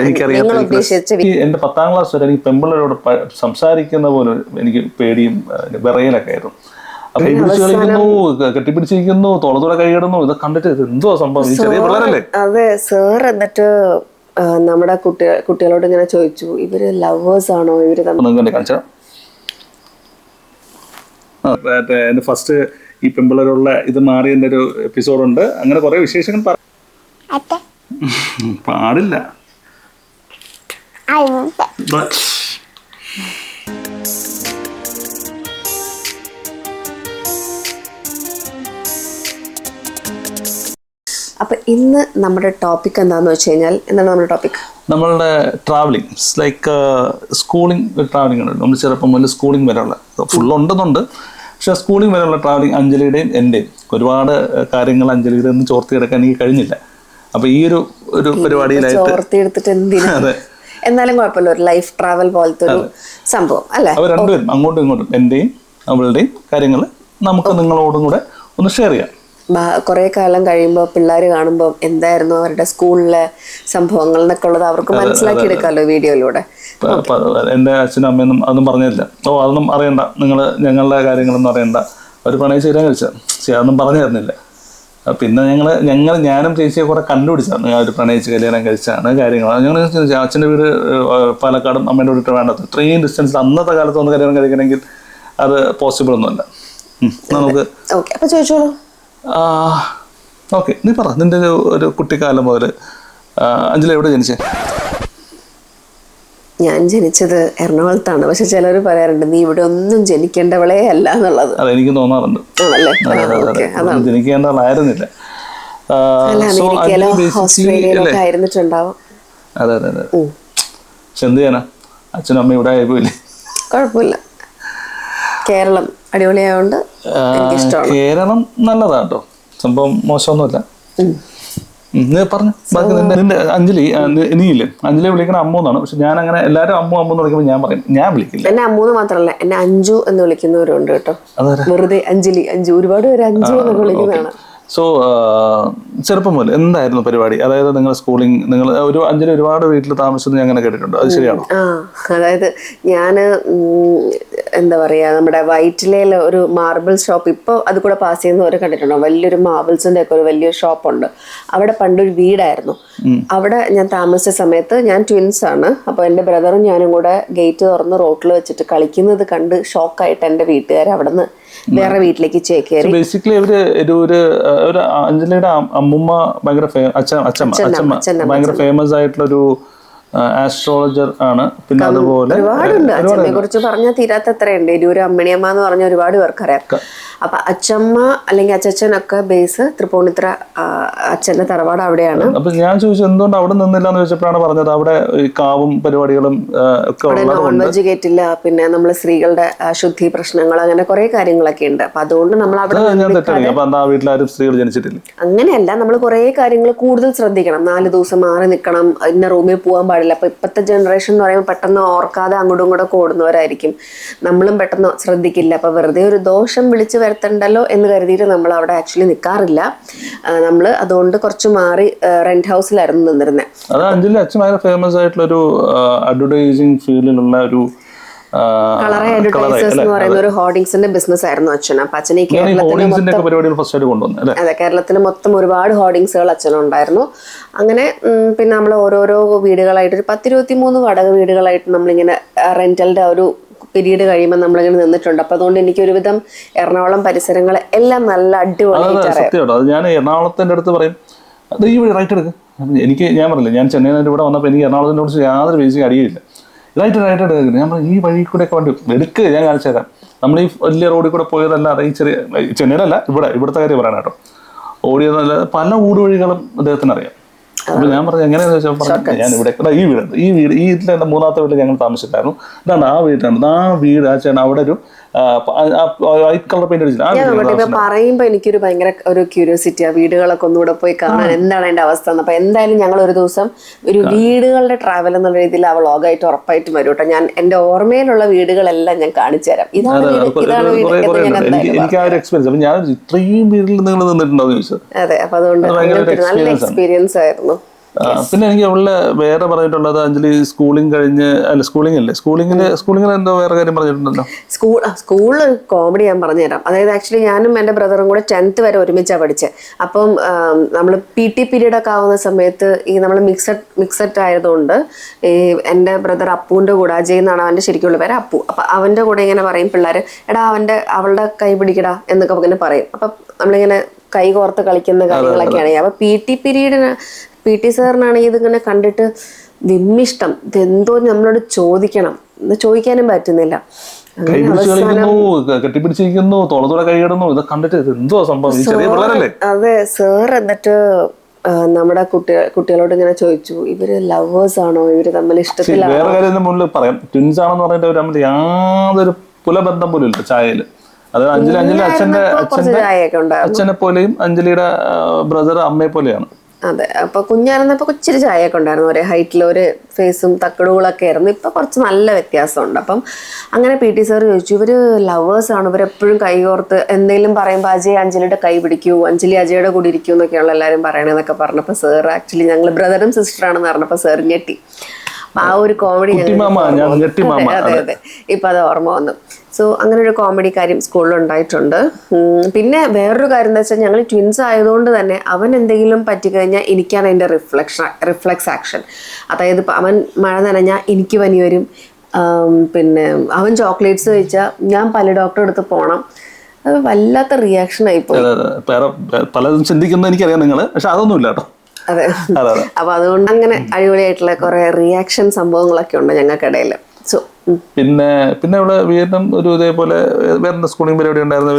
എനിക്കറിയാം. എന്റെ 10ാം ക്ലാസ് വരെ എനിക്ക് പെമ്പിള്ളേരോട് സംസാരിക്കുന്ന പോലെ എനിക്ക് പേടിയും വിറയലൊക്കെ ആയിരുന്നു. കൈപിടിച്ച് കളിക്കുന്നു, കെട്ടിപ്പിടിച്ചിരിക്കുന്നു, തോളത്തോടെ കൈയിടുന്നു, ഇതൊക്കെ കണ്ടിട്ട് എന്തോ സംഭവം, ഈ ചെറിയ പിള്ളേരല്ലേ. അതെ സാർ. എന്നിട്ട് നമ്മുടെ കുട്ടികളോട് ഇങ്ങനെ ചോദിച്ചു, ഇവര് ലവേഴ്സ് ആണോ ഇവര് കാണിച്ചാ. എന്റെ ഫസ്റ്റ് ഈ പെമ്പിള്ളേരുള്ള ഇത് മാറിയതിന്റെ ഒരു എപ്പിസോഡുണ്ട്. അങ്ങനെ കുറെ വിശേഷങ്ങൾ പാടില്ല. അപ്പൊ ഇന്ന് നമ്മുടെ ടോപ്പിക് എന്താന്ന് വെച്ച് കഴിഞ്ഞാൽ, എന്താണ് നമ്മുടെ ടോപ്പിക്? നമ്മളുടെ ട്രാവലിംഗ്, ലൈക്ക് സ്കൂളിംഗ് ട്രാവലിംഗ് ഉണ്ട്. നമ്മൾ ചെറുപ്പം മുതൽ സ്കൂളിംഗ് വരെയുള്ള ഫുൾ ഉണ്ടെന്നുണ്ട്, പക്ഷെ സ്കൂളിംഗ് വരെയുള്ള ട്രാവലിംഗ് അഞ്ജലിയുടെയും എൻ്റെയും ഒരുപാട് കാര്യങ്ങൾ അഞ്ജലിയുടെ ഒന്നും ചോർത്തിയെടുക്കാൻ എനിക്ക് കഴിഞ്ഞില്ല. അപ്പൊ ഈ ഒരു പരിപാടിയിലായിട്ട് എന്നാലും കുഴപ്പമില്ല, ഒരു ലൈഫ് ട്രാവൽ പോലത്തെ ഒരു സംഭവം അല്ലേ. അവർ രണ്ടുപേരും അങ്ങോട്ടും ഇങ്ങോട്ടും എന്റെയും അവളുടെയും കാര്യങ്ങൾ നമുക്ക് നിങ്ങളോടും കൂടെ ഒന്ന് ഷെയർ ചെയ്യാം. കുറെ കാലം കഴിയുമ്പോൾ പിള്ളേർ കാണുമ്പോൾ എന്തായിരുന്നു അവരുടെ സ്കൂളിലെ സംഭവങ്ങൾ എന്നൊക്കെ ഉള്ളത് അവർക്ക് മനസ്സിലാക്കി എടുക്കാമല്ലോ വീഡിയോയിലൂടെ. എൻ്റെ അച്ഛനും അമ്മയൊന്നും അതൊന്നും പറഞ്ഞില്ല. അതൊന്നും അറിയണ്ട, നിങ്ങൾ ഞങ്ങളുടെ കാര്യങ്ങളൊന്നും അറിയണ്ട, അവർ പ്രണയിച്ച് കല്യാണം കഴിച്ചാൽ അതൊന്നും പറഞ്ഞു തരുന്നില്ല. പിന്നെ ഞാനും ചേച്ചിയെ കുറെ കണ്ടുപിടിച്ചാണ്, അവർ പ്രണയിച്ച് കല്യാണം കഴിച്ചാണ് കാര്യങ്ങൾ. ഞങ്ങൾ അച്ഛൻ്റെ വീട് പാലക്കാടും അമ്മേൻ്റെ വീട്ടിൽ വേണ്ടത് ഇത്രയും ഡിസ്റ്റൻസിൽ അന്നത്തെ കാലത്ത് വന്ന് കല്യാണം കഴിക്കണമെങ്കിൽ അത് പോസിബിൾ ഒന്നുമല്ല. നമുക്ക് ചോദിച്ചോളൂ. ഓക്കെ, നീ പറ, നിന്റെ ഒരു കുട്ടിക്കാലം മുതൽ. അഞ്ജലി എവിടെ ജനിച്ചേ? ഞാൻ ജനിച്ചത് എറണാകുളത്താണ്. പക്ഷെ ചിലർ പറയാറുണ്ട് നീ ഇവിടെ ഒന്നും ജനിക്കേണ്ടവളേ അല്ല എന്നുള്ളത്. അതെ, എനിക്ക് തോന്നാറുണ്ട്. ജനിക്കേണ്ടവളായിരുന്നില്ല. ഓസ്ട്രേലിയയിലൊക്കെ ആയിരുന്നിട്ടുണ്ടാവും. അതെ അതെ അതെ. പക്ഷെ എന്ത് ചെയ്യാനാ, അച്ഛനും അമ്മയും ഇവിടെ ആയിപ്പോയില്ലേ. കുഴപ്പമില്ല, കേരളം അടിപൊളിയായോണ്ട് കേരളം നല്ലതാട്ടോ, സംഭവം മോശമൊന്നുമില്ല. പറഞ്ഞു ബാക്കി. നിന്റെ അഞ്ജലി, നീയില്ലേ അഞ്ജലി വിളിക്കണ അമ്മു എന്നാണ്. പക്ഷെ ഞാൻ അങ്ങനെ എല്ലാരും അമ്മു അമ്മു എന്ന് വിളിക്കുമ്പോൾ ഞാൻ പറയും, ഞാൻ വിളിക്കില്ല. എന്നെ അമ്മൂന്ന് മാത്രല്ല, എന്നെ അഞ്ജു എന്ന് വിളിക്കുന്നവരുണ്ട് കേട്ടോ. വെറുതെ അഞ്ജലി അഞ്ജു, ഒരുപാട് പേര് അഞ്ജു എന്നൊക്കെ വിളിക്കുന്നതാണ്. സോ ചെറുപ്പം മുതൽ എന്തായിരുന്നു പരിപാടി? അതായത് നിങ്ങൾ സ്കൂളിംഗ്, നിങ്ങൾ ഒരു അഞ്ജലി ഒരുപാട് വീട്ടിൽ താമസിച്ചെന്ന് ഞാൻ അങ്ങനെ കേട്ടിട്ടുണ്ട്, അത് ശരിയാണോ? അതായത് ഞാൻ എന്താ പറയാ, നമ്മുടെ വൈറ്റിലയിലെ ഒരു മാർബിൾ ഷോപ്പ്, ഇപ്പോൾ അത് കൂടെ പാസ് ചെയ്യുന്നവരെ കണ്ടിട്ടുണ്ടോ? വലിയൊരു മാർബിൾസിന്റെ ഒക്കെ ഒരു വലിയൊരു ഷോപ്പുണ്ട്. അവിടെ പണ്ടൊരു വീടായിരുന്നു. അവിടെ ഞാൻ താമസിച്ച സമയത്ത്, ഞാൻ ട്വിൻസ് ആണ്, അപ്പോൾ എൻ്റെ ബ്രദറും ഞാനും കൂടെ ഗേറ്റ് തുറന്ന് റോട്ടിൽ വെച്ചിട്ട് കളിക്കുന്നത് കണ്ട് ഷോക്കായിട്ട് എൻ്റെ വീട്ടുകാർ അവിടെ നിന്ന് വേറെ വീട്ടിലേക്ക് ചേക്കേറി. ബേസിക്കലി ഒരു അഞ്ജലിയുടെ അമ്മുമ്മ ഭയങ്കര അച്ഛമ്മ ഭയങ്കര ഫേമസ് ആയിട്ടുള്ളൊരു ആസ്ട്രോളജർ ആണ്. പിന്നെ അതുപോലെ ഒരുപാടുണ്ട്, അച്ഛമ്മയെ കുറിച്ച് പറഞ്ഞാൽ തീരാത്തത്രയുണ്ട്. ഒരു അമ്മിണിയമ്മ എന്ന് പറഞ്ഞ ഒരുപാട് പേർക്കറിയാം. അപ്പൊ അച്ഛമ്മ അല്ലെങ്കിൽ അച്ഛനൊക്കെ ബേസ് തൃപ്പൂണിത്തുറ, അച്ഛന്റെ തറവാട് അവിടെയാണ്. അപ്പൊ ഞാൻ ചോദിച്ചത് എന്തുകൊണ്ട് അവിടെ നിന്നില്ല എന്ന് ചോദിച്ചപ്പോഴാണ് പറഞ്ഞത് അവിടെ കാവും പരിപാടികളും നോൺ വെജ് കേറ്റില്ല, പിന്നെ നമ്മള് സ്ത്രീകളുടെ ശുദ്ധി പ്രശ്നങ്ങൾ, അങ്ങനെ കുറെ കാര്യങ്ങളൊക്കെ ഉണ്ട്. അപ്പൊ അതുകൊണ്ട് നമ്മൾ അവിടെ വീട്ടിലാരും സ്ത്രീകൾ ജനിച്ചിട്ടില്ല. അങ്ങനെയല്ല, നമ്മൾ കുറെ കാര്യങ്ങൾ കൂടുതൽ ശ്രദ്ധിക്കണം. 4 ദിവസം മാറി നിൽക്കണം, ഇന്ന റൂമിൽ പോകാൻ പാടില്ല. അപ്പൊ ഇപ്പോഴത്തെ ജനറേഷൻ എന്ന് പറയുമ്പോൾ പെട്ടെന്ന് ഓർക്കാതെ അങ്ങോട്ടും ഇങ്ങോട്ടും ഓടുന്നവരായിരിക്കും. നമ്മളും പെട്ടെന്ന് ശ്രദ്ധിക്കില്ല. അപ്പൊ വെറുതെ ഒരു ദോഷം വിളിച്ച് വരുത്തണ്ടല്ലോ എന്ന് കരുതിയിട്ട് നമ്മൾ അവിടെ ആക്ച്വലി നിൽക്കാറില്ല. നമ്മൾ അതുകൊണ്ട് കുറച്ച് മാറി റെന്റ് ഹൗസിലായിരുന്നു നിന്നിരുന്നത്. അത് അഞ്ജലി അച്ഛൻ ഭയങ്കര ഫേമസ് ആയിട്ടുള്ള ഒരു അഡ്വർടൈസിംഗ് ഫീൽഡിലുള്ള ഒരു കളറെ അഡ്വർടൈസേഴ്സ് എന്ന് പറയുന്ന ഒരു ഹോർഡിങ്സിന്റെ ബിസിനസ് ആയിരുന്നു അച്ഛൻ. അപ്പൊ അച്ഛനെ കേരളത്തിൽ മൊത്തം ഒരുപാട് ഹോർഡിങ്സുകൾ അച്ഛനുണ്ടായിരുന്നു. അങ്ങനെ പിന്നെ നമ്മൾ ഓരോരോ വീടുകളായിട്ട് ഒരു 10-23 വാടക വീടുകളായിട്ട് നമ്മളിങ്ങനെ റെന്റലിന്റെ ഒരു പീരീഡ് കഴിയുമ്പോൾ നമ്മളിങ്ങനെ നിന്നിട്ടുണ്ട്. അപ്പൊ അതുകൊണ്ട് എനിക്ക് ഒരുവിധം എറണാകുളം പരിസരങ്ങൾ എല്ലാം നല്ല അടിപൊളിയായിട്ട് അറിയാം. അത് ഞാൻ എറണാകുളത്തിന്റെ അടുത്ത് പറയും, അത് ഈ വഴി റൈറ്റ് എടുക്കും. ഞാൻ പറഞ്ഞില്ല, ഞാൻ ചെന്നൈയിൽ നിന്ന് ഇവിടെ വന്നപ്പോൾ എനിക്ക് എറണാകുളത്തിനെ കുറിച്ച് യാതൊരു ബേസിക് അറിയില്ല. റൈറ്റ് എടുക്കുന്നത് ഞാൻ പറഞ്ഞു, ഈ വഴി കൂടെ ഒക്കെ വണ്ടി എടുക്കുക, ഞാൻ കാണിച്ചു തരാം. നമ്മൾ ഈ വലിയ റോഡിൽ കൂടെ പോയതല്ലാതെ ഈ ചെന്നൈയിലല്ല, ഇവിടുത്തെ കാര്യം പറയാൻ കേട്ടോ, ഓടിയതല്ലാതെ പല ഊടുവഴികളും അദ്ദേഹത്തിന് അറിയാം. അപ്പൊ ഞാൻ പറഞ്ഞു എങ്ങനെയാന്ന് വെച്ചാൽ ഞാൻ ഇവിടെ ഈ വീട്ടിലെ എൻ്റെ 3ാമത്തെ വീട്ടിൽ ഞങ്ങൾ താമസിച്ചിട്ടായിരുന്നു. ഇതാണ് ആ വീട്ടിലാണ്, ആ വീട് ആ ചേട്ടൻ അവിടെ ഒരു വൈറ്റ് കളർ പെയിന്റ് അടിച്ചില്ല. പറയുമ്പോ എനിക്കൊരു ഭയങ്കര ഒരു ക്യൂരിയോസിറ്റി, ആ വീടുകളൊക്കെ ഒന്നുകൂടെ പോയി കാണാൻ എന്താണ് അതിന്റെ അവസ്ഥ. അപ്പൊ എന്തായാലും ഞങ്ങൾ ഒരു ദിവസം ഒരു വീടുകളുടെ ട്രാവൽ എന്നുള്ള രീതിയിൽ ആ വ്ളോഗായിട്ട് ഉറപ്പായിട്ടും വരും കേട്ടോ. ഞാൻ എന്റെ ഓർമ്മയിലുള്ള വീടുകളെല്ലാം ഞാൻ കാണിച്ചു തരാം. ഇതാണ് എനിക്ക് ആ ഒരു എക്സ്പീരിയൻസ്. അപ്പൊ ഞാൻ ഇത്രയും വീട്ടിൽ നിങ്ങൾ നിന്നിട്ടുണ്ടോ എന്ന് ചോദിച്ചത്. അതെ, അപ്പൊ അതുകൊണ്ട് നല്ല എക്സ്പീരിയൻസ് ആയിരുന്നു. പിന്നെ എനിക്ക് അവളുടെ വേറെ പറഞ്ഞിട്ടുള്ളത് അഞ്ജലി സ്കൂളിംഗ് കഴിഞ്ഞ് അല്ല സ്കൂളിങ്ങിൽ എന്തോ വേറെ കാര്യം പറഞ്ഞിട്ടുണ്ടല്ലോ. സ്കൂള് കോമഡി ഞാൻ പറഞ്ഞുതരാം. അതായത് ആക്ച്വലി ഞാനും എൻ്റെ ബ്രദറും കൂടെ 10th വരെ ഒരുമിച്ചാണ് പഠിച്ചത്. അപ്പം നമ്മൾ PT പീരീഡ് ഒക്കെ ആവുന്ന സമയത്ത് ഈ നമ്മൾ മിക്സഡ് ആയതുകൊണ്ട് ഈ എൻ്റെ ബ്രദർ അപ്പുവിൻ്റെ കൂടെ, അജയ് എന്നാണ് അവൻ്റെ ശരിക്കുള്ള പേര്, അപ്പു. അപ്പം അവൻ്റെ കൂടെ ഇങ്ങനെ പറയും പിള്ളേർ, എടാ അവളുടെ കൈ പിടിക്കടാ എന്നൊക്കെ ഇങ്ങനെ പറയും. അപ്പം നമ്മളിങ്ങനെ കൈ കോർത്ത് കളിക്കുന്ന കാര്യങ്ങളൊക്കെയാണ്. അപ്പൊ PT സാറിനാണെങ്കിൽ ഇതിങ്ങനെ കണ്ടിട്ട് വിമ്മിഷ്ടം, ഇതെന്തോ നമ്മളോട് ചോദിക്കാനും പറ്റുന്നില്ല. കെട്ടിപ്പിടിച്ചിരിക്കുന്നു, തോളത്തോടെ കൈയിടുന്നു, ഇതൊക്കെ കണ്ടിട്ട് എന്തോ സംഭവം, ചെറിയ പിള്ളേരല്ലേ. അതെ, സാർ എന്നിട്ട് നമ്മുടെ കുട്ടികളോട് ഇങ്ങനെ ചോദിച്ചു, ഇവര് ലവേഴ്സ് ആണോ, ഇവര് തമ്മിൽ ഇഷ്ടത്തിലാണോ. വേറെ കാര്യം മുന്നിൽ പറയാം, ട്വിൻസ് ആണെന്ന് പറഞ്ഞിട്ട് അവർ തമ്മിൽ യാതൊരു പുലബന്ധം പോലും ഇല്ല ചായയില്. അത് അഞ്ജലി അച്ഛനെ പോലെയും അഞ്ജലിയുടെ ബ്രദർ അമ്മയെ പോലെയാണ്. അതെ, അപ്പൊ കുഞ്ഞായിരുന്നപ്പോ ഇച്ചിരി ചായയൊക്കെ ഉണ്ടായിരുന്നു, ഒരേ ഹൈറ്റിൽ, ഒരു ഫേസും തക്കടുകളൊക്കെ ആയിരുന്നു. ഇപ്പൊ കുറച്ച് നല്ല വ്യത്യാസമുണ്ട്. അപ്പം അങ്ങനെ PT സാർ ചോദിച്ചു, ഇവര് ലവേഴ്സ് ആണ്, ഇവരെപ്പോഴും കൈ കോർത്ത് എന്തെങ്കിലും പറയുമ്പോൾ അജയ് അഞ്ജലിയുടെ കൈ പിടിക്കൂ, അഞ്ജലി അജയുടെ കൂടി ഇരിക്കൂ എന്നൊക്കെയുള്ള എല്ലാവരും പറയണെന്നൊക്കെ പറഞ്ഞപ്പോൾ സാർ ആക്ച്വലി ഞങ്ങൾ ബ്രദറും സിസ്റ്ററാണെന്ന് പറഞ്ഞപ്പോൾ സാർ ഞെട്ടി. ആ ഒരു കോമഡി അതെ ഇപ്പൊ അത് ഓർമ്മ വന്നു. സോ അങ്ങനെ ഒരു കോമഡി കാര്യം സ്കൂളിൽ ഉണ്ടായിട്ടുണ്ട്. പിന്നെ വേറൊരു കാര്യം എന്താ വെച്ചാൽ, ഞങ്ങൾ ട്വിൻസ് ആയതുകൊണ്ട് തന്നെ അവൻ എന്തെങ്കിലും പറ്റിക്കഴിഞ്ഞാൽ എനിക്കാണ് അതിൻ്റെ റിഫ്ലെക്സ് ആക്ഷൻ. അതായത് അവൻ മഴ നനഞ്ഞാൽ എനിക്ക് പനി വരും. പിന്നെ അവൻ ചോക്ലേറ്റ്സ് കഴിച്ചാൽ ഞാൻ പല ഡോക്ടറെ അടുത്ത് പോകണം. അത് വല്ലാത്ത റിയാക്ഷൻ ആയിപ്പോയി. പലതും ചിന്തിക്കുന്നത് എനിക്കറിയാം നിങ്ങൾ, പക്ഷെ അതൊന്നുമില്ല കേട്ടോ. അതെ, അപ്പൊ അതുകൊണ്ട് അങ്ങനെ അടിപൊളിയായിട്ടുള്ള കുറെ റിയാക്ഷൻ സംഭവങ്ങളൊക്കെ ഉണ്ട് ഞങ്ങൾക്കിടയിൽ. സോ പിന്നെ ഇവിടെ വീണ്ടും ഒരു ഇതേപോലെ വേറെ സ്കൂളിംഗ് പരിപാടി ഉണ്ടായിരുന്നു.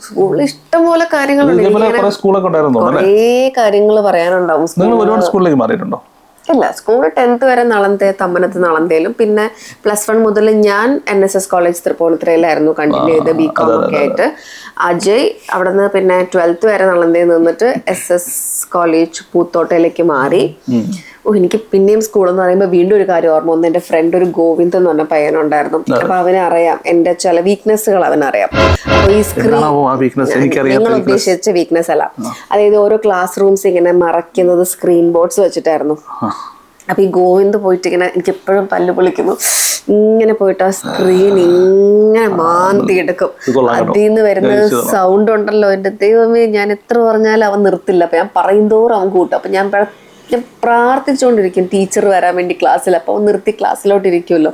സ്കൂളിൽ ഇഷ്ടംപോലെ കാര്യങ്ങളുണ്ട്, സ്കൂളൊക്കെ ഉണ്ടായിരുന്നു, കുറേ കാര്യങ്ങൾ പറയാനുണ്ടാവും. നിങ്ങൾ ഒരുപാട് സ്കൂളിലേക്ക് മാറിയിട്ടുണ്ടോ? ഇല്ല, സ്കൂൾ 10th വരെ തമ്മനത്ത് നളന്തയിലും, പിന്നെ +1 മുതൽ ഞാൻ NSS കോളേജ് തൃപ്പൂണിത്തുറയിലായിരുന്നു കണ്ടിന്യൂ ചെയ്ത് BCom ഒക്കെ ആയിട്ട്. അജയ് അവിടെ നിന്ന് പിന്നെ 12th വരെ നളന്തയിൽ നിന്നിട്ട് SS കോളേജ് പൂത്തോട്ടയിലേക്ക് മാറി. എനിക്ക് പിന്നെയും സ്കൂൾ എന്ന് പറയുമ്പോൾ വീണ്ടും ഒരു കാര്യം ഓർമ്മ വന്നു. എൻ്റെ ഫ്രണ്ട് ഒരു ഗോവിന്ദ് എന്ന് പറഞ്ഞ പയ്യനുണ്ടായിരുന്നു. അപ്പൊ അവനറിയാം എൻ്റെ ചില വീക്ക്നെസ്സുകൾ അവനറിയാം. അപ്പൊ ഈ സ്ക്രീൻ നിങ്ങൾ ഉദ്ദേശിച്ച വീക്ക്നെസ് അല്ല, അതായത് ഓരോ ക്ലാസ് റൂംസ് ഇങ്ങനെ മറയ്ക്കുന്നത് സ്ക്രീൻ ബോർഡ്സ് വെച്ചിട്ടായിരുന്നു. അപ്പൊ ഈ ഗോവിന്ദ് പോയിട്ട് ഇങ്ങനെ, എനിക്ക് എപ്പോഴും പല്ല് പൊളിക്കുന്നു, ഇങ്ങനെ പോയിട്ട് ആ സ്ക്രീൻ ഇങ്ങനെ മാന്തി എടുക്കും. അതിൽ നിന്ന് വരുന്ന സൗണ്ട് ഉണ്ടല്ലോ, എൻ്റെ ദൈവമേ, ഞാൻ എത്ര പറഞ്ഞാലും അവൻ നിർത്തില്ല. അപ്പൊ ഞാൻ പറയുന്തോറും അവൻ കൂട്ടും. അപ്പൊ ഞാൻ പ്രാർത്ഥിച്ചുകൊണ്ടിരിക്കും ടീച്ചർ വരാൻ വേണ്ടി ക്ലാസ്സിൽ. അപ്പോൾ നിർത്തി ക്ലാസ്സിലോട്ട് ഇരിക്കുമല്ലോ.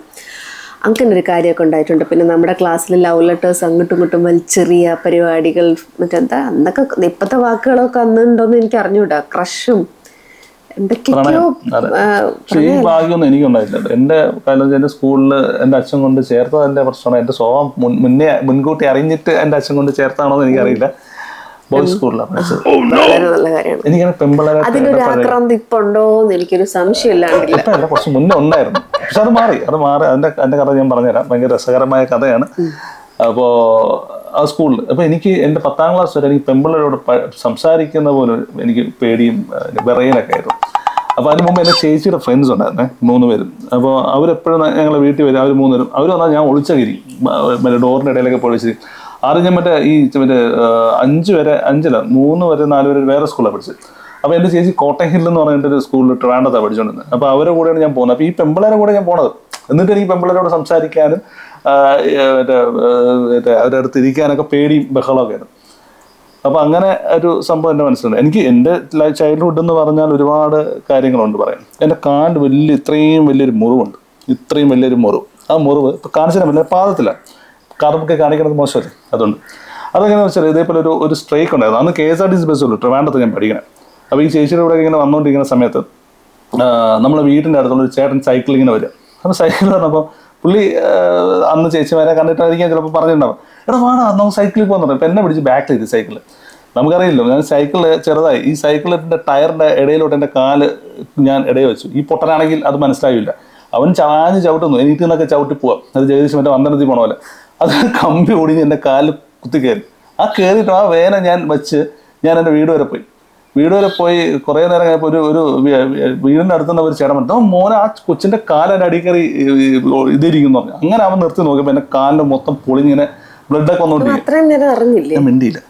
അങ്ങനെ ഒരു കാര്യമൊക്കെ ഉണ്ടായിട്ടുണ്ട്. പിന്നെ നമ്മുടെ ക്ലാസ്സിൽ ലവ് ലെറ്റേഴ്സ് അങ്ങോട്ടും ഇങ്ങോട്ടും വലിച്ചെറിയ പരിപാടികൾ, മറ്റെന്താ അന്നൊക്കെ ഇപ്പോഴത്തെ വാക്കുകളൊക്കെ അന്നുണ്ടോന്ന് എനിക്ക് അറിഞ്ഞൂടാ. ക്രഷും എന്തൊക്കെയോ. ഈ ഭാഗ്യമൊന്നും എനിക്കുണ്ടായിട്ടില്ല. എൻ്റെ കാലം എൻ്റെ സ്കൂളിൽ എൻ്റെ അച്ഛൻ കൊണ്ട് ചേർത്തതിൻ്റെ പ്രശ്നമാണ്. എൻ്റെ സ്വഭാവം മുൻകൂട്ടി അറിഞ്ഞിട്ട് എൻ്റെ അച്ഛൻ കൊണ്ട് ചേർത്താണോ എന്ന് എനിക്കറിയില്ല. ബോയ്സ് സ്കൂളിലാണ് എനിക്കങ്ങനെ പെമ്പിളരെ അതിനൊരു ആക്രാന്തി ഇപ്പൊ ഉണ്ടോന്ന് എനിക്കൊരു സംശയം ഇല്ലാണ്ടില്ല. കുറച്ച് മുന്നേ ഉണ്ടായിരുന്നു, പക്ഷെ അത് മാറി. അതിന്റെ കഥ ഞാൻ പറഞ്ഞുതരാം. ഭയങ്കര രസകരമായ കഥയാണ്. അപ്പോ ആ സ്കൂളിൽ അപ്പൊ എനിക്ക് എൻ്റെ 10th ക്ലാസ് വരെ എനിക്ക് പെമ്പിളരോട് സംസാരിക്കുന്ന പോലും എനിക്ക് പേടിയും വിറയലൊക്കെ ആയിരുന്നു. അപ്പൊ അതിന് മുമ്പ് എൻ്റെ ചേച്ചിയുടെ ഫ്രണ്ട്സ് ഉണ്ടായിരുന്നേ, 3 പേരും. അപ്പോൾ അവരെപ്പോഴും ഞങ്ങളെ വീട്ടിൽ വരും. അവർ 3 പേരും അവർ വന്നാൽ ഞാൻ ഒളിച്ചകിരി മറ്റേ ഡോറിന്റെ ഇടയിലൊക്കെ പൊളിച്ചിരി. ആദ്യം ഞാൻ മറ്റേ 5 വരെ 3 വരെ 4 വരെ വേറെ സ്കൂളിലാണ് പഠിച്ചത്. അപ്പോൾ എൻ്റെ ചേച്ചി കോട്ടയം ഹിൽ എന്ന് പറഞ്ഞിട്ടൊരു സ്കൂളിൽ ട്രിവാൻഡ്രത്താണ് പഠിച്ചുകൊണ്ടിരുന്നത്. അപ്പോൾ അവരുടെ കൂടെയാണ് ഞാൻ പോകുന്നത്. അപ്പോൾ ഈ പെമ്പിളേരെ കൂടെ ഞാൻ പോണത്. എന്നിട്ട് എനിക്ക് പെമ്പിളരോട് സംസാരിക്കാനും അവരുടെ അടുത്ത് ഇരിക്കാനൊക്കെ പേടിയും ബഹളമൊക്കെ ആയിരുന്നു. അപ്പോൾ അങ്ങനെ ഒരു സംഭവം എൻ്റെ മനസ്സിലുണ്ട്. എനിക്ക് എൻ്റെ ചൈൽഡ്ഹുഡ് എന്ന് പറഞ്ഞാൽ ഒരുപാട് കാര്യങ്ങളുണ്ട് പറയാൻ. എൻ്റെ കാലിൽ ഇത്രയും വലിയൊരു മുറിവുണ്ട്, ഇത്രയും വലിയൊരു മുറിവ്. ആ മുറിവ് ഇപ്പോൾ കാണിച്ചാൽ പറ്റില്ല, പാദത്തിലാണ്. കാർമൊക്കെ കാണിക്കുന്നത് മോശമല്ലേ, അതുകൊണ്ട് അതെങ്ങനെയാണെന്ന് വെച്ചാൽ ഇതേപോലെ ഒരു സ്ട്രൈക്ക് ഉണ്ടായിരുന്നു. അന്ന് KSRTC ബസ്സുള്ളൂ, ട്രിവാൻഡ്രത്ത് ഞാൻ പഠിക്കണേ. അപ്പോൾ ഈ ചേച്ചിയുടെ കൂടെ ഇങ്ങനെ വന്നുകൊണ്ടിരിക്കുന്ന സമയത്ത് നമ്മളെ വീടിൻ്റെ അടുത്തുള്ള ഒരു ചേട്ടൻ സൈക്കിൾ ഇങ്ങനെ വരിക. അപ്പോൾ സൈക്കിൾ പറഞ്ഞപ്പോൾ പുള്ളി അന്ന് ചേച്ചിമാരെ കണ്ടിട്ടായിരിക്കും ചിലപ്പോൾ പറഞ്ഞിട്ടുണ്ടാവും, എടാ വാടാ നമുക്ക് സൈക്കിളിൽ പോകുന്നുണ്ട്. ഇപ്പം എന്നെ പിടിച്ച് ബാക്കിലിരുത്തി സൈക്കിള്. നമുക്കറിയില്ലോ, ഞാൻ സൈക്കിള് ചെറുതായി, ഈ സൈക്കിളിൻ്റെ ടയറിൻ്റെ ഇടയിലോട്ട് എൻ്റെ കാല് ഞാൻ ഇടയിൽ വെച്ചു. ഈ പൊട്ടനാണെങ്കിൽ അത് മനസ്സിലായില്ല. അവൻ ചാഞ്ഞ് ചവിട്ടുന്നു, എനിക്ക് നിന്നൊക്കെ ചവിട്ടി പോവാം. അത് ജഗദീശ് മറ്റേ വന്ദനത്തിൽ പോണ പോലെ. അത് കമ്പി ഓടിഞ്ഞ് എൻ്റെ കാലിൽ കുത്തി കയറി. ആ കയറിയിട്ട് ആ വേന ഞാൻ വെച്ച് ഞാൻ എൻ്റെ വീട് വരെ പോയി. കുറേ നേരം കഴിഞ്ഞപ്പോൾ ഒരു വീടിൻ്റെ അടുത്തുനിന്ന് ഒരു ചേട്ടൻ പറഞ്ഞു, മോനെ ആ കൊച്ചിൻ്റെ കാലിൻ്റെ അടി കയറി ഇതിരിക്കുന്നു പറഞ്ഞു. അങ്ങനെ അവൻ നിർത്തി നോക്കിയപ്പോൾ എൻ്റെ കാലിൻ്റെ മൊത്തം പൊളിഞ്ഞിങ്ങനെ ബ്ലഡൊക്കെ വന്നുകൊണ്ടിരിക്കും. ഞാൻ മിണ്ടിയില്ല.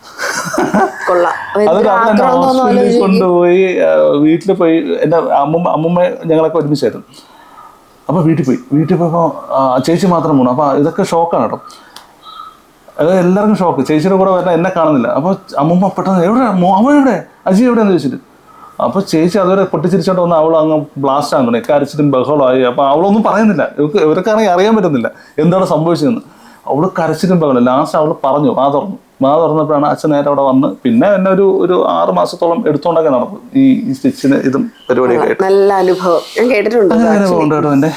കൊള്ളാം. അതൊക്കെ അവൻ ഹോസ്പിറ്റലിൽ കൊണ്ടുപോയി. വീട്ടിൽ പോയി എൻ്റെ അമ്മൂമ്മ ഞങ്ങളൊക്കെ ഒരുമിച്ചായിരുന്നു. അപ്പോൾ വീട്ടിൽ പോയപ്പോൾ ചേച്ചി മാത്രം പോകണം. അപ്പോൾ ഇതൊക്കെ ഷോക്കാണ് കേട്ടോ. അത് എല്ലാവർക്കും ഷോക്ക്. ചേച്ചിയുടെ കൂടെ വരുന്ന എന്നെ കാണുന്നില്ല. അപ്പോൾ അമ്മൂമ്മ പെട്ടെന്ന് എവിടെ അവളെവിടെ അജി എവിടെയാന്ന് ചോദിച്ചിട്ട്. അപ്പോൾ ചേച്ചി അതുവരെ പൊട്ടിച്ചിരിച്ചോണ്ട് വന്ന് അവൾ അങ്ങ് ബ്ലാസ്റ്റ് ആകുന്നു. കരച്ചിട്ടും ബഹളമായി. അപ്പോൾ അവളൊന്നും പറയുന്നില്ല. ഇവർക്കാണെങ്കിൽ അറിയാൻ പറ്റുന്നില്ല എന്താണ് സംഭവിച്ചതെന്ന്. അവൾ കരച്ചിട്ടും ബഹളം. ലാസ്റ്റ് അവൾ പറഞ്ഞു, വാ തുറന്നപ്പോഴാണ് അച്ഛൻ നേരെ അവിടെ വന്ന് പിന്നെ എന്നെ ഒരു 6 മാസത്തോളം എടുത്തുകൊണ്ടൊക്കെ നടന്നു ഈ സ്റ്റിച്ചിന് ഇതും പരിപാടിയൊക്കെ. നല്ല അനുഭവം ഞാൻ കേട്ടിട്ടുണ്ട്. അനുഭവം ഉണ്ട് കേട്ടോ. എൻ്റെ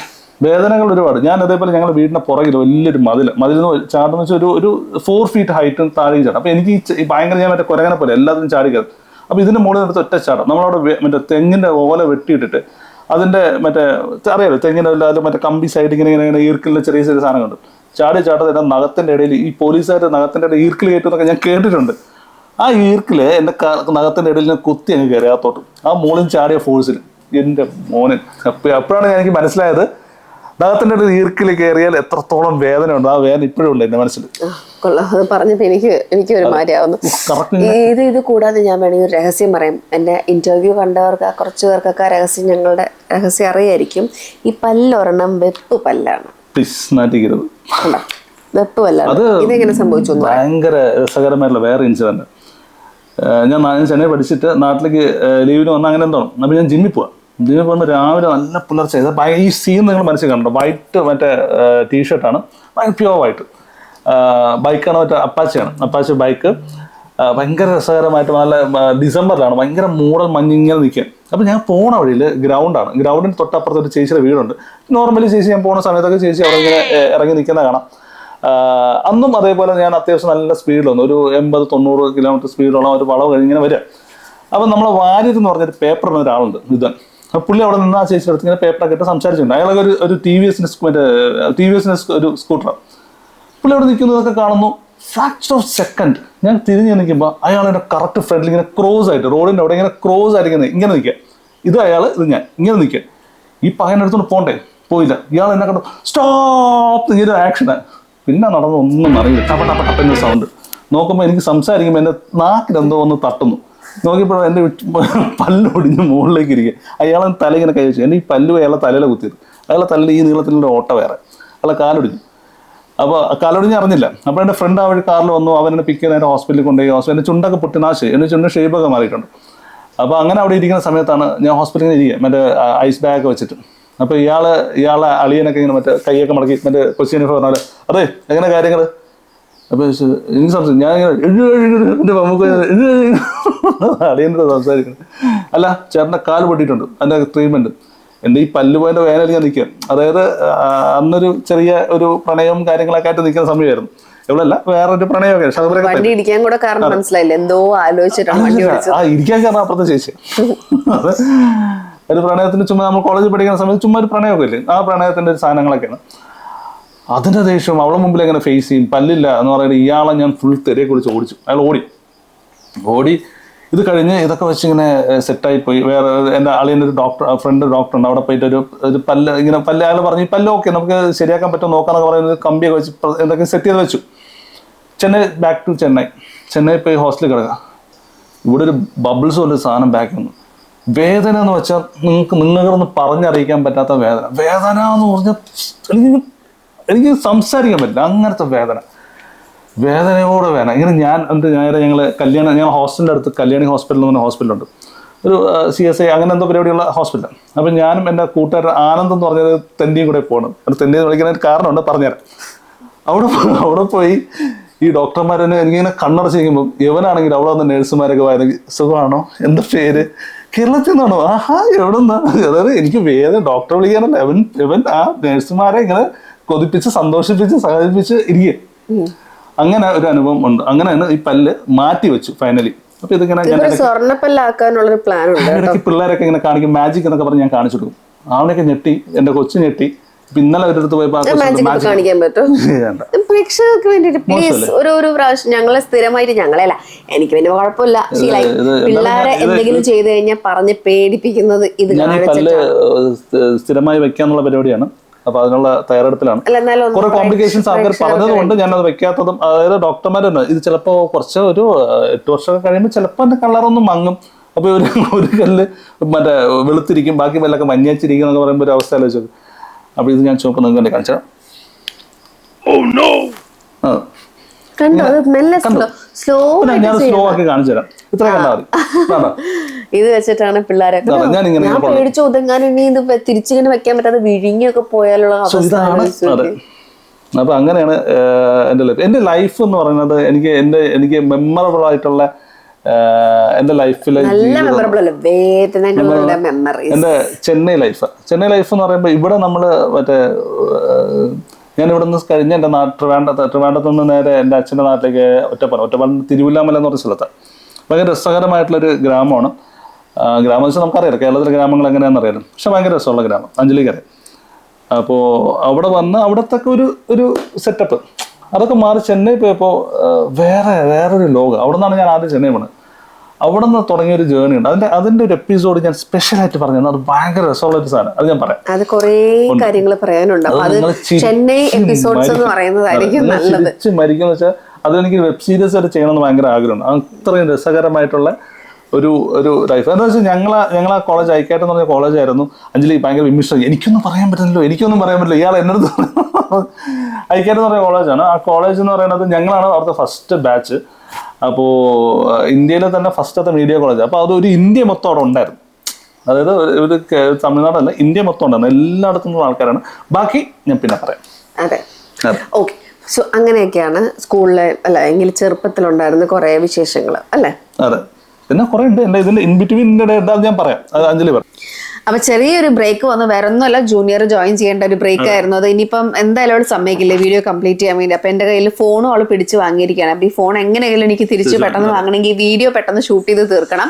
വേദനകൾ ഒരുപാട്. ഞാൻ അതേപോലെ ഞങ്ങളുടെ വീടിന്റെ പുറകിൽ വലിയൊരു മതിലെന്ന് ചാടുന്ന വെച്ചാൽ ഒരു 4 feet ഹൈറ്റും താഴെയും ചാടും. അപ്പോൾ എനിക്ക് ഭയങ്കര ഞാൻ മറ്റേ കുരങ്ങനെ പോലെ എല്ലാത്തിനും ചാടി കയറും. അപ്പോൾ ഇതിന്റെ മുകളിൽ എടുത്ത് ഒറ്റ ചാടും. നമ്മളവിടെ മറ്റേ തെങ്ങിന്റെ ഓല വെട്ടിയിട്ടിട്ട് അതിന്റെ മറ്റേ അറിയാലോ തെങ്ങിന്റെ എല്ലാവരും മറ്റേ കമ്പി സൈഡ് ഇങ്ങനെ ഈർക്കിലെ ചെറിയ സാധനം കണ്ടു ചാട്ടത്തിൻ്റെ നഖത്തിന്റെ ഇടയിൽ ഈ പോലീസുകാരുടെ നഖത്തിന്റെ ഇടയിൽ ഈർക്കിൽ കയറ്റുന്നൊക്കെ ഞാൻ കേട്ടിട്ടുണ്ട്. ആ ഈർക്കില് എൻ്റെ നഖത്തിന്റെ ഇടയിൽ ഞാൻ കുത്തി അങ്ങ് കയറി അകത്തോട്ട്. ആ മുകളിൽ ചാടിയ ഫോഴ്സിൽ എൻ്റെ മോനെ. അപ്പോഴാണ് എനിക്ക് മനസ്സിലായത് നഖത്തിന്റെ ഇടയിൽ ഈർക്കിൽ കയറിയാൽ എത്രത്തോളം വേദന ഉണ്ട്. ആ വേദന ഇപ്പോഴും ഉണ്ട് എൻ്റെ മനസ്സിൽ. പറഞ്ഞപ്പോ എനിക്ക് ഒരു മാതിരിയാവുന്നു. ഇത് കൂടാതെ ഞാൻ വേണമെങ്കിൽ ഒരു രഹസ്യം പറയാം. എന്റെ ഇന്റർവ്യൂ കണ്ടവർക്ക് കുറച്ചു പേർക്കൊക്കെ ഞങ്ങളുടെ രഹസ്യം അറിയായിരിക്കും. ഈ പല്ലൊരെണ്ണം വെപ്പ് പല്ലാണ്. വെപ്പ് പല്ലാണ്. ഇതെങ്ങനെ സംഭവിച്ചു? ഭയങ്കര രസകരമായിട്ടുള്ള വേറെ ഇൻസിഡന്റ്. ഞാൻ ചെന്നൈ പഠിച്ചിട്ട് നാട്ടിലേക്ക് ലീവിന് വന്ന അങ്ങനെ എന്തോ. അപ്പോൾ ഞാൻ ജിമ്മിൽ പോകുമ്പോൾ രാവിലെ നല്ല പുലർച്ചെ ഈ സീൻ നിങ്ങൾ മനസ്സിൽ കണ്ടോ. വൈറ്റ് മറ്റേ ടീഷർട്ടാണ്, പ്യുവർ വൈറ്റ്. ബൈക്കാണ് മറ്റേ അപ്പാച്ചി ബൈക്ക്. ഭയങ്കര രസകരമായിട്ട് നല്ല ഡിസംബറിലാണ് ഭയങ്കര മൂടൽ മഞ്ഞിങ്ങനെ നിൽക്കുക. അപ്പോൾ ഞാൻ പോണ വഴിയിൽ ഗ്രൗണ്ടിന് തൊട്ടപ്പുറത്ത് ഒരു ചേച്ചിയുടെ വീടുണ്ട്. നോർമലി ചേച്ചി ഞാൻ പോകുന്ന സമയത്തൊക്കെ ചേച്ചി അവിടെ ഇങ്ങനെ ഇറങ്ങി നിൽക്കുന്ന കാണാം. അന്നും അതേപോലെ ഞാൻ അത്യാവശ്യം നല്ല സ്പീഡിൽ വന്നു. ഒരു 80-90 കിലോമീറ്റർ സ്പീഡിലുള്ള ഒരു വളവ് കഴിഞ്ഞിങ്ങനെ വരിക. അപ്പം നമ്മളെ വാര്യർ എന്ന് പറഞ്ഞൊരു പേപ്പറിന് ഒരാളുണ്ട് ഇതൻ. അപ്പോൾ പുള്ളി അവിടെ നിന്ന് ആ ചേച്ചിയുടെ അടുത്ത് ഇങ്ങനെ പേപ്പറൊക്കെ ഇട്ട് സംസാരിച്ചിട്ടുണ്ട്. അയാളൊക്കെ ഒരു ടി വി എസിൻ്റെ ഒരു സ്കൂട്ടറാണ്. പുള്ളി അവിടെ നിൽക്കുന്നതൊക്കെ കാണുന്നു. ഫ്രാക്ഷൻ ഓഫ് സെക്കൻഡ് ഞാൻ തിരിഞ്ഞ് നിൽക്കുമ്പോൾ അയാൾ എൻ്റെ കറക്റ്റ് ഫ്രണ്ടിൽ ഇങ്ങനെ ക്രോസ് ആയിട്ട് റോഡിൻ്റെ അവിടെ ഇങ്ങനെ ക്രോസ് ആയിരിക്കുന്നത് ഇങ്ങനെ നിൽക്കുക. ഇത് അയാൾ ഞാൻ ഇങ്ങനെ നിൽക്കുക. ഈ പയ്യനെടുത്തോണ്ട് പോണ്ടേ, പോയില്ല. ഇയാൾ എന്നെ കണ്ടു സ്റ്റോപ്പ് ഇങ്ങനെ ആക്ഷനാണ്. പിന്നെ നടന്ന് ഒന്നും അറിയില്ല. ടപ്പന്നൊരു സൗണ്ട്. നോക്കുമ്പോൾ എനിക്ക് സംസാരിക്കുമ്പോൾ എൻ്റെ നാക്കിലെന്തോ ഒന്ന് തട്ടുന്നു. നോക്കിയപ്പോഴും എൻ്റെ പല്ലൊടിഞ്ഞ് മുകളിലേക്ക് ഇരിക്കുക. അയാളെ തല ഇങ്ങനെ കൈ വെച്ചു. എൻ്റെ ഈ പല്ലു അയാളെ തലയിലെ കുത്തിയത്. അയാളെ തലയിൽ ഈ നീളത്തിലുള്ള ഓട്ട വേറെ. അയാളെ കാലൊടിഞ്ഞു. അപ്പോൾ കാലൊടിഞ്ഞ് അറിഞ്ഞില്ല. അപ്പോൾ എൻ്റെ ഫ്രണ്ട് ആ വഴി കാറിൽ വന്നു. അവനെ പിക്ക് ചെയ്യാനായിട്ട് ഹോസ്പിറ്റലിൽ കൊണ്ടുപോയി. എൻ്റെ ചുണ്ടൊക്കെ പൊട്ടിനാശ്, എൻ്റെ ചുണ്ട് ഷേപ്പൊക്കെ മാറിയിട്ടുണ്ട്. അപ്പോൾ അങ്ങനെ അവിടെ ഇരിക്കുന്ന സമയത്താണ് ഞാൻ ഹോസ്പിറ്റലിൽ ഇരിക്കുക മറ്റേ ഐസ് ബാഗ് വെച്ചിട്ട്. അപ്പോൾ ഇയാളെ അളിയനൊക്കെ ഇങ്ങനെ മറ്റേ കൈയൊക്കെ മടക്കി മറ്റേ കൊച്ചിനെ പറഞ്ഞാൽ അതെ എങ്ങനെ കാര്യങ്ങൾ. അപ്പോൾ എനിക്ക് സംസാരിക്കും. ഞാൻ എൻ്റെ നമുക്ക് അളിയൻ്റെ സംസാരിക്കണം. അല്ല ചേട്ടൻ്റെ കാല് പൊട്ടിയിട്ടുണ്ട്, അതിൻ്റെ ട്രീറ്റ്മെൻറ്റ്. എൻ്റെ ഈ പല്ല് പോയതിൻ്റെ വേനൽ ഞാൻ നിൽക്കുക. അതായത് അന്നൊരു ചെറിയ ഒരു പ്രണയവും കാര്യങ്ങളൊക്കെ ആയിട്ട് നിൽക്കുന്ന സമയമായിരുന്നു. എവിടെയല്ല വേറൊരു പ്രണയമൊക്കെ ഇരിക്കാൻ കാരണം അപ്പുറത്തെ ചേച്ചി. അത് ഒരു പ്രണയത്തിന് ചുമ്മാ നമ്മൾ കോളേജിൽ പഠിക്കുന്ന സമയത്ത് ചുമ്മാ ഒരു പ്രണയമൊക്കെ ഇല്ലേ, ആ പ്രണയത്തിൻ്റെ ഒരു സാധനങ്ങളൊക്കെയാണ്. അതിൻ്റെ ദേഷ്യം അവളെ മുമ്പിൽ എങ്ങനെ ഫേസ് ചെയ്യും. പല്ലില്ല എന്ന് പറയുന്നത് ഇയാളെ ഞാൻ ഫുൾ തെരയെ കുറിച്ച് ഓടിച്ചു. അയാൾ ഓടി ഇത് കഴിഞ്ഞ് ഇതൊക്കെ വെച്ച് ഇങ്ങനെ സെറ്റായി പോയി. വേറെ എൻ്റെ അളിയൻ്റെ ഒരു ഫ്രണ്ട് ഡോക്ടറുണ്ട്. അവിടെ പോയിട്ട് ഒരു പല്ല് ഇങ്ങനെ അയാൾ പറഞ്ഞു ഈ പല്ല് ഓക്കെ നമുക്ക് ശരിയാക്കാൻ പറ്റുമോ നോക്കാന്നൊക്കെ പറയുന്നത്. കമ്പിയൊക്കെ വെച്ച് എന്തൊക്കെ സെറ്റ് ചെയ്ത് വെച്ചു. ബാക്ക് ടു ചെന്നൈ പോയി ഹോസ്റ്റലിൽ കിടക്കുക. ഇവിടെ ഒരു ബബിൾസ് പോലെ സാധനം ബാക്ക് വന്നു. വേദന എന്ന് വെച്ചാൽ നിങ്ങൾക്കൊന്ന് പറഞ്ഞറിയിക്കാൻ പറ്റാത്ത വേദന എന്ന് പറഞ്ഞാൽ എനിക്ക് സംസാരിക്കാൻ പറ്റില്ല. അങ്ങനത്തെ വേദനയോടെ വേദന. ഇങ്ങനെ ഞാൻ ഞങ്ങൾ ഹോസ്റ്റലിൻ്റെ അടുത്ത് കല്യാണി ഹോസ്പിറ്റൽ എന്ന് പറഞ്ഞ ഹോസ്പിറ്റലുണ്ട്. ഒരു CSI അങ്ങനെ എന്തോ പരിപാടിയുള്ള ഹോസ്പിറ്റലാണ്. അപ്പം ഞാനും എൻ്റെ കൂട്ടുകാരൻ ആനന്ദ് എന്ന് പറഞ്ഞത് തെണ്ടിയും കൂടെ പോകണം. തെണ്ടി എന്ന് വിളിക്കുന്ന ഒരു കാരണമുണ്ട്, പറഞ്ഞുതരാം. അവിടെ പോയി ഈ ഡോക്ടർമാരെന്നെ എനിക്കിങ്ങനെ കണ്ണടച്ചിരിക്കുമ്പോൾ ഇവനാണെങ്കിൽ അവിടെ വന്ന നേഴ്സുമാരൊക്കെ വായനെങ്കിൽ സുഖമാണോ, എന്താ പേര്, കേരളത്തിൽ നിന്നാണോ, ആഹാ എവിടെ നിന്നാ. അതായത് എനിക്ക് വേദന ഡോക്ടറെ വിളിക്കാനല്ല, ഇവൻ ആ നേഴ്സുമാരെ ഇങ്ങനെ കൊതിപ്പിച്ച് സന്തോഷിപ്പിച്ച് സഹകരിപ്പിച്ച് ഇരിക്കുക. അങ്ങനെ ഒരു അനുഭവം ഉണ്ട്. അങ്ങനെയാണ് ഈ പല്ല് മാറ്റി വെച്ചു ഫൈനലി. അപ്പൊ ഇതിങ്ങനെ സ്വർണ്ണപ്പല്ലാക്കാനുള്ളൊരു പ്ലാൻ ഉണ്ട്. ഇടയ്ക്ക് പിള്ളേരൊക്കെ ഇങ്ങനെ കാണിക്കും, മാജിക് എന്നൊക്കെ പറഞ്ഞ് ഞാൻ കാണിച്ചു കൊടുക്കും. അവനൊക്കെ ഞെട്ടി, എൻ്റെ കൊച്ചു ഞെട്ടി. ഇന്നലെ ഒരിടത്ത് പോയപ്പോൾ കാണിക്കാൻ പറ്റും പ്രേക്ഷകർക്ക് വേണ്ടിട്ട് പ്ലീസ്. ഒരു പ്രാവശ്യം ഞങ്ങളെ സ്ഥിരമായിട്ട്, ഞങ്ങളെയല്ല എനിക്ക് പിന്നെ കുഴപ്പമില്ല, പിള്ളേരെ എന്തെങ്കിലും ചെയ്തു കഴിഞ്ഞാൽ പറഞ്ഞ് പേടിപ്പിക്കുന്നത് ഇത് സ്ഥിരമായി വെക്കാന്നുള്ള പരിപാടിയാണ്. അപ്പൊ അതിനുള്ള തയ്യാറെടുപ്പിലാണ്. അല്ല, എന്നാലും കുറെ കോംപ്ലിക്കേഷൻസ് ആൾക്കാർ പറഞ്ഞതുകൊണ്ട് ഞാനത് വെക്കാത്തതും, അതായത് ഡോക്ടർമാർ ഇത് ചിലപ്പോ കുറച്ച് ഒരു 8 വർഷം കഴിയുമ്പോൾ ചിലപ്പോൾ അതിന്റെ കളറൊന്നും മങ്ങും. അപ്പൊ ഒരു കല്ല് മറ്റേ വെളുത്തിരിക്കും, ബാക്കി വല്ലൊക്കെ മഞ്ഞച്ചിരിക്കും എന്നൊക്കെ പറയുമ്പോൾ ഒരു അവസ്ഥ ആലോചിച്ചത്. അപ്പൊ ഇത് ഞാൻ ചുവപ്പ് നിങ്ങൾക്ക് കാണിച്ചാ. ഞാൻ സ്ലോ ആക്കി കാണിച്ചു തരാം. ഇത്ര കണ്ടാൽ മതി. ഇത് വെച്ചിട്ടാണ് പിള്ളേരെ ഞാൻ പേടിച്ചു ഒതുങ്ങാനും ഇനി ഇത് തിരിച്ചിങ്ങനെ വെക്കാൻ പറ്റാതെ വിഴിഞ്ഞൊക്കെ പോയാലുള്ള അവസ്ഥ. അപ്പൊ അങ്ങനെയാണ് എന്റെ ലൈഫ് എന്ന് പറയുന്നത്. എനിക്ക് മെമ്മറബിൾ ആയിട്ടുള്ള എന്റെ ലൈഫിലെ എന്റെ ചെന്നൈ ലൈഫ് എന്ന് പറയുമ്പോൾ ഇവിടെ നമ്മള് മറ്റേ ഞാൻ ഇവിടെ നിന്ന് കഴിഞ്ഞ എന്റെ ട്രിവാൻഡ്രത്ത് നിന്ന് നേരെ എന്റെ അച്ഛന്റെ നാട്ടിലേക്ക് ഒറ്റപ്പാലം തിരുവല്ലാമല എന്ന് പറഞ്ഞ സ്ഥലത്താണ്. ഭയങ്കര രസകരമായിട്ടുള്ളൊരു ഗ്രാമമാണ്. ഗ്രാമം വെച്ചാൽ നമുക്കറിയാം കേരളത്തിലെ ഗ്രാമങ്ങൾ എങ്ങനെയാണെന്ന് അറിയാം. പക്ഷെ ഭയങ്കര രസമുള്ള ഗ്രാമം, അഞ്ജലിക്കര. അപ്പോൾ അവിടെ വന്ന് അവിടത്തെ ഒരു സെറ്റപ്പ് അതൊക്കെ മാറി ചെന്നൈ പോയപ്പോൾ വേറൊരു ലോകം. അവിടെ നിന്നാണ് ഞാൻ ആദ്യം ചെന്നൈ പോണത്. അവിടെ നിന്ന് തുടങ്ങിയൊരു ജേർണി ഉണ്ട്. അതിന്റെ ഒരു എപ്പിസോഡ് ഞാൻ സ്പെഷ്യലായിട്ട് പറഞ്ഞു. അത് ഭയങ്കര രസമുള്ള ഒരു സാധനം. അത് ഞാൻ പറയാം. അത് കുറേ കാര്യങ്ങൾ പറയാനുണ്ട്. ചെന്നൈ എപ്പിസോഡ്സ് എന്ന് പറയുന്നതായിരിക്കും നല്ലത്. മരിക്കുന്ന വെച്ചാൽ അതെനിക്ക് വെബ് സീരീസ് ആയിട്ട് ചെയ്യണമെന്ന് ഭയങ്കര ആഗ്രഹമുണ്ട്. അത്രയും രസകരമായിട്ടുള്ള ഒരു ലൈഫ്. എന്താ വെച്ചാൽ ഞങ്ങളാ കോളേജ് ഐക്കായിട്ട് എന്ന് പറഞ്ഞ കോളേജായിരുന്നു. അഞ്ജലി ഭയങ്കര വിമിഷ്ടം. എനിക്കൊന്നും പറയാൻ പറ്റില്ല. ഇയാൾ എന്നോട് ഐക്കായിട്ട് എന്ന് പറഞ്ഞ കോളേജാണ്. ആ കോളേജ് എന്ന് പറയുന്നത് ഞങ്ങളാണ് അവിടുത്തെ ഫസ്റ്റ് ബാച്ച്. അപ്പോൾ ഇന്ത്യയിലെ തന്നെ ഫസ്റ്റത്തെ മീഡിയ കോളേജ്. അപ്പോൾ അതൊരു ഇന്ത്യ മൊത്തം അവിടെ ഉണ്ടായിരുന്നു. അതായത് ഒരു തമിഴ്നാടല്ല, ഇന്ത്യ മൊത്തം ഉണ്ടായിരുന്നു. എല്ലായിടത്തു നിന്നും ആൾക്കാരാണ്. ബാക്കി ഞാൻ പിന്നെ പറയാം. അതെ, ഓക്കെ. സോ അങ്ങനെയൊക്കെയാണ് സ്കൂളിലെ അല്ല എങ്കിൽ ചെറുപ്പത്തിലുണ്ടായിരുന്ന കുറേ വിശേഷങ്ങൾ അല്ലേ? അതെ, പിന്നെ കുറെ ഉണ്ട്. ഇതിന്റെ ഇൻ ബിറ്റ്വീൻ ഞാൻ പറയാം. അത് അഞ്ജലി പറയും. അപ്പൊ ചെറിയൊരു ബ്രേക്ക് വന്നു. വേറെ ഒന്നുമല്ല, ജൂനിയർ ജോയിൻ ചെയ്യേണ്ട ഒരു ബ്രേക്ക് ആയിരുന്നു അത്. ഇനിയിപ്പം എന്തായാലും അവൾ സമ്മതിക്കില്ല വീഡിയോ കംപ്ലീറ്റ് ചെയ്യാൻ വേണ്ടി. അപ്പൊ എന്റെ കയ്യിൽ ഫോണും അവൾ പിടിച്ച് വാങ്ങിയിരിക്കുകയാണ്. അപ്പൊ ഈ ഫോൺ എങ്ങനെയെങ്കിലും എനിക്ക് തിരിച്ച് പെട്ടെന്ന് വാങ്ങണമെങ്കിൽ ഈ വീഡിയോ പെട്ടെന്ന് ഷൂട്ട് ചെയ്ത് തീർക്കണം.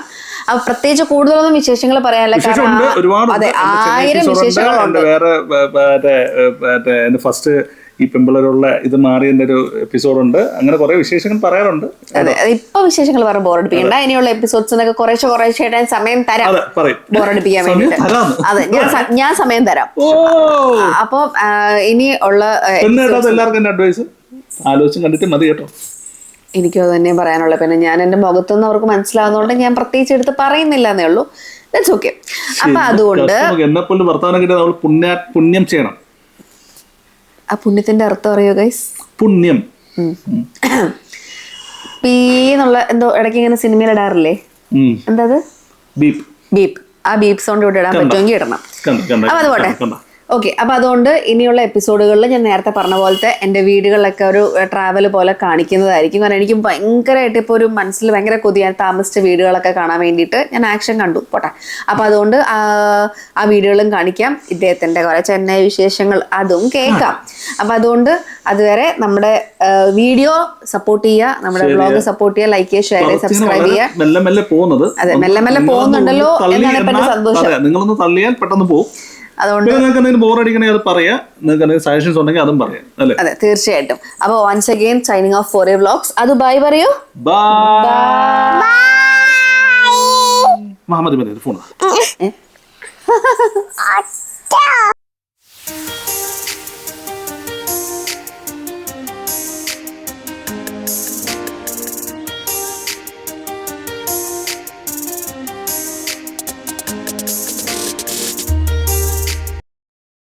അപ്പൊ പ്രത്യേകിച്ച് കൂടുതലൊന്നും വിശേഷങ്ങൾ പറയാനല്ല, കാരണം അതെ 1000 വിശേഷങ്ങളുണ്ട്. ഫസ്റ്റ് ഈ പെമ്പിളരുള്ള ഇത് മാറിയതിന്റെ ഒരു എപ്പിസോഡുണ്ട്. അങ്ങനെ കുറെ വിശേഷങ്ങൾ പറയാറുണ്ട്. അതെ, ഇപ്പൊ വിശേഷങ്ങൾ പറഞ്ഞ് ബോറടിപ്പിക്കണ്ട. ഇനിയുള്ള എപ്പിസോഡ്സിനൊക്കെ കുറേശ്ശെ സമയം തരാം ബോറടിപ്പിക്കാൻ വേണ്ടിട്ട്. അതെ, ഞാൻ സമയം തരാം. അപ്പൊ ഇനി ഉള്ള എല്ലാവർക്കും എന്റെ അഡ്വൈസ് ആലോചിച്ച് കണ്ടിട്ട് മതി കേട്ടോ. എനിക്കും അത് തന്നെ പറയാനുള്ളത്. പിന്നെ ഞാൻ എന്റെ മുഖത്തൊന്നും അവർക്ക് മനസ്സിലാവുന്നതുകൊണ്ട് ഞാൻ പ്രത്യേകിച്ച് എടുത്ത് പറയുന്നില്ല എന്നേ ഉള്ളൂ. That's okay. അപ്പൊ അതുകൊണ്ട് എന്നെപ്പോലെ ഭർത്താവിനെ കിട്ടിയാൽ അവൾ പുണ്യം ചെയ്യണം. ആ പുണ്യത്തിന്റെ അർത്ഥം അറിയോ ഗൈസ്? പുണ്യം പീന്നുള്ള എന്തോ ഇടയ്ക്ക് ഇങ്ങനെ സിനിമയിൽ ഇടാറില്ലേ? എന്താ അത്? ബീപ്പ്. ആ ബീപ്പ് സൗണ്ട് ഇവിടെ ഇടാൻ പറ്റുമെങ്കിൽ ഇടണം. അപ്പൊ അത് പോട്ടെ. ഓക്കെ. അപ്പൊ അതുകൊണ്ട് ഇനിയുള്ള എപ്പിസോഡുകളിൽ ഞാൻ നേരത്തെ പറഞ്ഞ പോലത്തെ എൻ്റെ വീടുകളിലൊക്കെ ഒരു ട്രാവൽ പോലെ കാണിക്കുന്നതായിരിക്കും. കാരണം എനിക്ക് ഭയങ്കരമായിട്ട് ഇപ്പോൾ ഒരു മനസ്സിൽ ഭയങ്കര കൊതിയാൻ താമസിച്ച വീടുകളൊക്കെ കാണാൻ വേണ്ടിയിട്ട് ഞാൻ ആക്ഷൻ കണ്ടു പോട്ടെ. അപ്പൊ അതുകൊണ്ട് ആ വീടുകളും കാണിക്കാം. ഇദ്ദേഹത്തിന്റെ കുറെ ചെന്നൈ വിശേഷങ്ങൾ അതും കേൾക്കാം. അപ്പൊ അതുകൊണ്ട് അതുവരെ നമ്മുടെ വീഡിയോ സപ്പോർട്ട് ചെയ്യുക, നമ്മുടെ വ്ളോഗ് സപ്പോർട്ട് ചെയ്യുക, ലൈക്ക് ചെയ്യുക, ഷെയർ ചെയ്യുക, സബ്സ്ക്രൈബ് ചെയ്യുക. അതെ, മെല്ലെ മെല്ലെ പോകുന്നുണ്ടല്ലോ എന്നാണ് ഇപ്പൊ സന്തോഷം. നിങ്ങളൊന്ന് തള്ളിയാൽ പെട്ടെന്ന് പോകും. അതുകൊണ്ട് നിങ്ങൾക്ക് ബോറടിക്കണേ അത് പറയാം. നിങ്ങൾക്ക് സജഷൻസ് ഉണ്ടെങ്കിൽ അതും പറയാം. അതെ, തീർച്ചയായിട്ടും. അപ്പൊ once again signing off for a vlogs. അത് ബൈ പറയൂ. മതി ഫോൺ